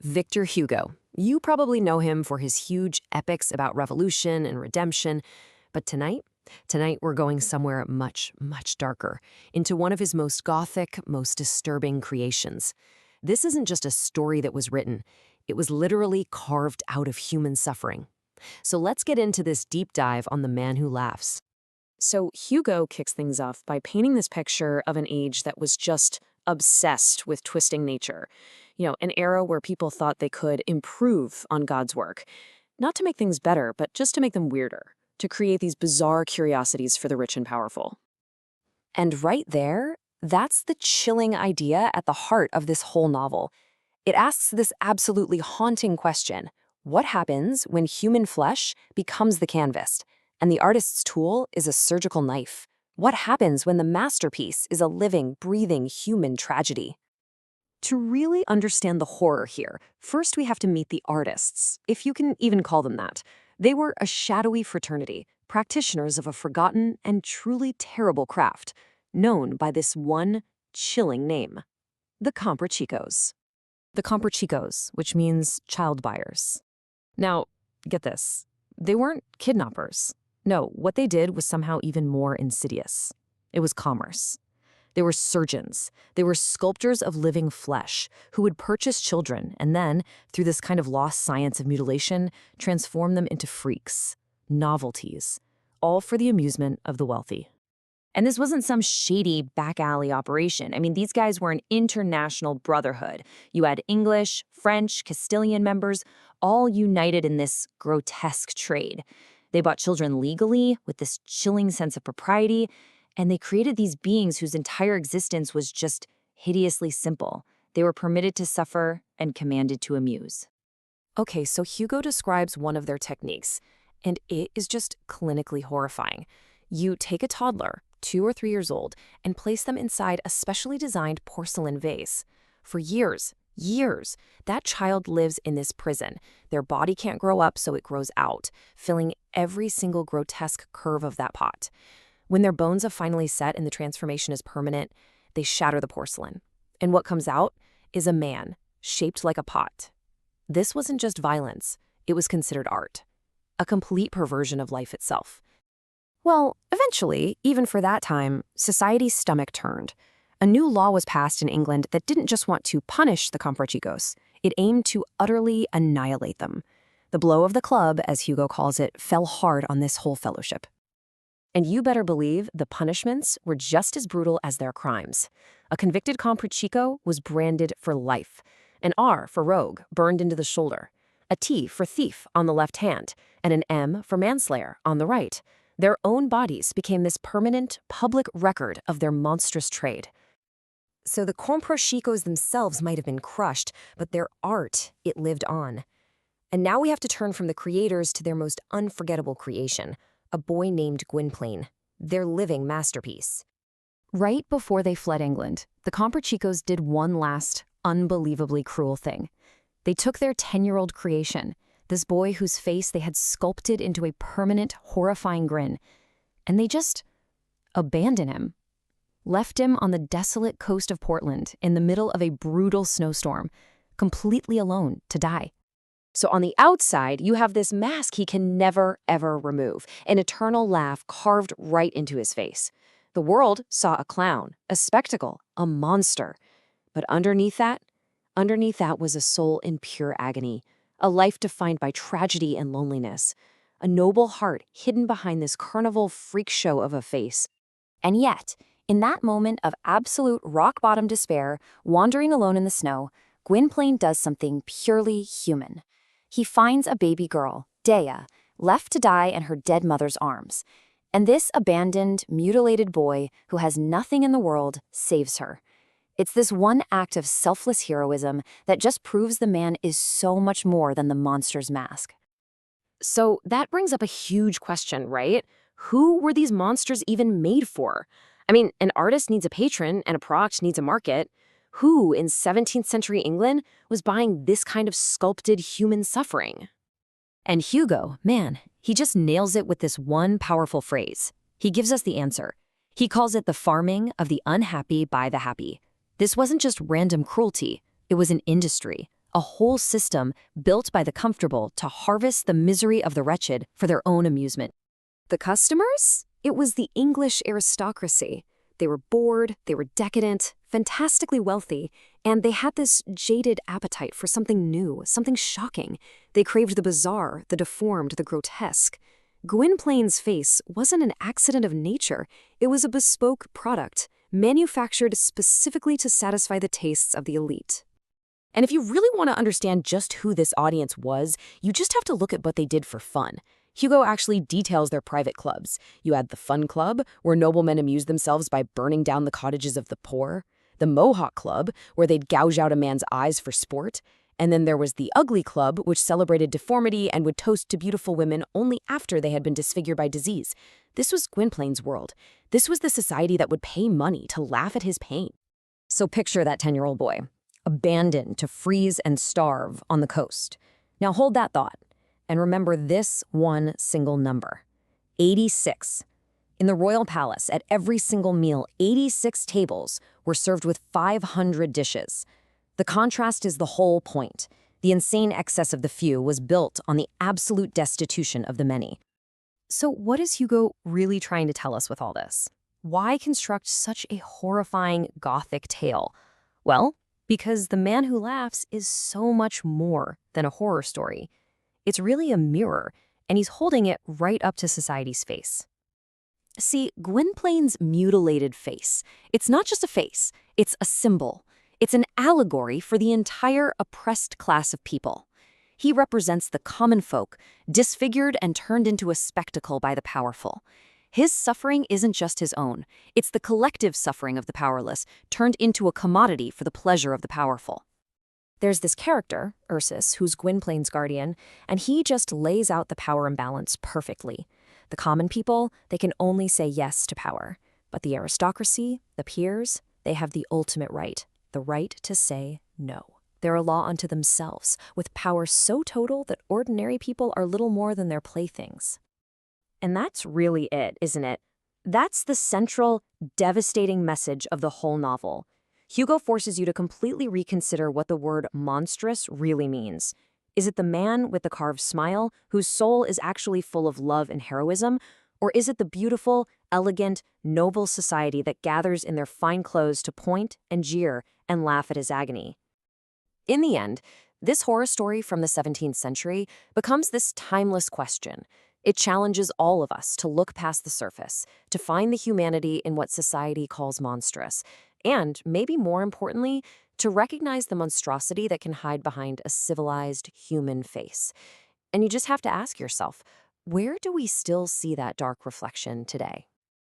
Victor Hugo. You probably know him for his huge epics about revolution and redemption, but tonight we're going somewhere much, much darker, into one of his most Gothic, most disturbing creations. This isn't just a story that was written, it was literally carved out of human suffering. So let's get into this deep dive on The Man Who Laughs. So Hugo kicks things off by painting this picture of an age that was just obsessed with twisting nature. An era where people thought they could improve on God's work. Not to make things better, but just to make them weirder. To create these bizarre curiosities for the rich and powerful. And right there, that's the chilling idea at the heart of this whole novel. It asks this absolutely haunting question: what happens when human flesh becomes the canvas, and the artist's tool is a surgical knife? What happens when the masterpiece is a living, breathing human tragedy? To really understand the horror here, first we have to meet the artists, if you can even call them that. They were a shadowy fraternity, practitioners of a forgotten and truly terrible craft, known by this one chilling name: the Comprachicos. The Comprachicos, which means child buyers. Now, get this. They weren't kidnappers. No, what they did was somehow even more insidious. It was commerce. They were surgeons. They were sculptors of living flesh who would purchase children and then, through this kind of lost science of mutilation, transform them into freaks, novelties, all for the amusement of the wealthy. And this wasn't some shady back alley operation. I mean, these guys were an international brotherhood. You had English, French, Castilian members, all united in this grotesque trade. They bought children legally with this chilling sense of propriety, and they created these beings whose entire existence was just hideously simple. They were permitted to suffer and commanded to amuse. Okay, so Hugo describes one of their techniques, and it is just clinically horrifying. You take a toddler, 2 or 3 years old, and place them inside a specially designed porcelain vase. For years, that child lives in this prison. Their body can't grow up, so it grows out, filling every single grotesque curve of that pot. When their bones have finally set and the transformation is permanent, they shatter the porcelain. And what comes out is a man, shaped like a pot. This wasn't just violence, it was considered art. A complete perversion of life itself. Well, eventually, even for that time, society's stomach turned. A new law was passed in England that didn't just want to punish the Comprachicos, it aimed to utterly annihilate them. The blow of the club, as Hugo calls it, fell hard on this whole fellowship. And you better believe the punishments were just as brutal as their crimes. A convicted Comprachico was branded for life, an R for rogue burned into the shoulder, a T for thief on the left hand, and an M for manslayer on the right. Their own bodies became this permanent, public record of their monstrous trade. So the Comprachicos themselves might have been crushed, but their art, it lived on. And now we have to turn from the creators to their most unforgettable creation, a boy named Gwynplaine, their living masterpiece. Right before they fled England, the Comprachicos did one last, unbelievably cruel thing. They took their 10-year-old creation, this boy whose face they had sculpted into a permanent, horrifying grin, and they just abandoned him. Left him on the desolate coast of Portland in the middle of a brutal snowstorm, completely alone to die. So on the outside, you have this mask he can never, ever remove, an eternal laugh carved right into his face. The world saw a clown, a spectacle, a monster. But underneath that was a soul in pure agony, a life defined by tragedy and loneliness, a noble heart hidden behind this carnival freak show of a face. And yet, in that moment of absolute rock-bottom despair, wandering alone in the snow, Gwynplaine does something purely human. He finds a baby girl, Dea, left to die in her dead mother's arms. And this abandoned, mutilated boy who has nothing in the world saves her. It's this one act of selfless heroism that just proves the man is so much more than the monster's mask. So that brings up a huge question, right? Who were these monsters even made for? I mean, an artist needs a patron and a product needs a market. Who in 17th century England was buying this kind of sculpted human suffering? And Hugo, man, he just nails it with this one powerful phrase. He gives us the answer. He calls it the farming of the unhappy by the happy. This wasn't just random cruelty. It was an industry, A whole system built by the comfortable to harvest the misery of the wretched for their own amusement. The customers? It was the English aristocracy. They were bored, they were decadent, fantastically wealthy, and they had this jaded appetite for something new, something shocking. They craved the bizarre, the deformed, the grotesque. Gwynplaine's face wasn't an accident of nature. It was a bespoke product, manufactured specifically to satisfy the tastes of the elite. And if you really want to understand just who this audience was, you just have to look at what they did for fun. Hugo actually details their private clubs. You had the Fun Club, where noblemen amused themselves by burning down the cottages of the poor. The Mohawk Club, where they'd gouge out a man's eyes for sport. And then there was the Ugly Club, which celebrated deformity and would toast to beautiful women only after they had been disfigured by disease. This was Gwynplaine's world. This was the society that would pay money to laugh at his pain. So picture that 10-year-old boy, abandoned to freeze and starve on the coast. Now hold that thought, and remember this one single number, 86. In the royal palace, at every single meal, 86 tables were served with 500 dishes. The contrast is the whole point. The insane excess of the few was built on the absolute destitution of the many. So what is Hugo really trying to tell us with all this? Why construct such a horrifying Gothic tale? Well, because The Man Who Laughs is so much more than a horror story. It's really a mirror, and he's holding it right up to society's face. See, Gwynplaine's mutilated face, it's not just a face, it's a symbol. It's an allegory for the entire oppressed class of people. He represents the common folk, disfigured and turned into a spectacle by the powerful. His suffering isn't just his own. It's the collective suffering of the powerless, turned into a commodity for the pleasure of the powerful. There's this character, Ursus, who's Gwynplaine's guardian, and he just lays out the power imbalance perfectly. The common people, they can only say yes to power. But the aristocracy, the peers, they have the ultimate right, the right to say no. They're a law unto themselves, with power so total that ordinary people are little more than their playthings. And that's really it, isn't it? That's the central, devastating message of the whole novel. Hugo forces you to completely reconsider what the word monstrous really means. Is it the man with the carved smile, whose soul is actually full of love and heroism? Or is it the beautiful, elegant, noble society that gathers in their fine clothes to point and jeer and laugh at his agony? In the end, this horror story from the 17th century becomes this timeless question. It challenges all of us to look past the surface, to find the humanity in what society calls monstrous, and, maybe more importantly, to recognize the monstrosity that can hide behind a civilized human face. And you just have to ask yourself, where do we still see that dark reflection today?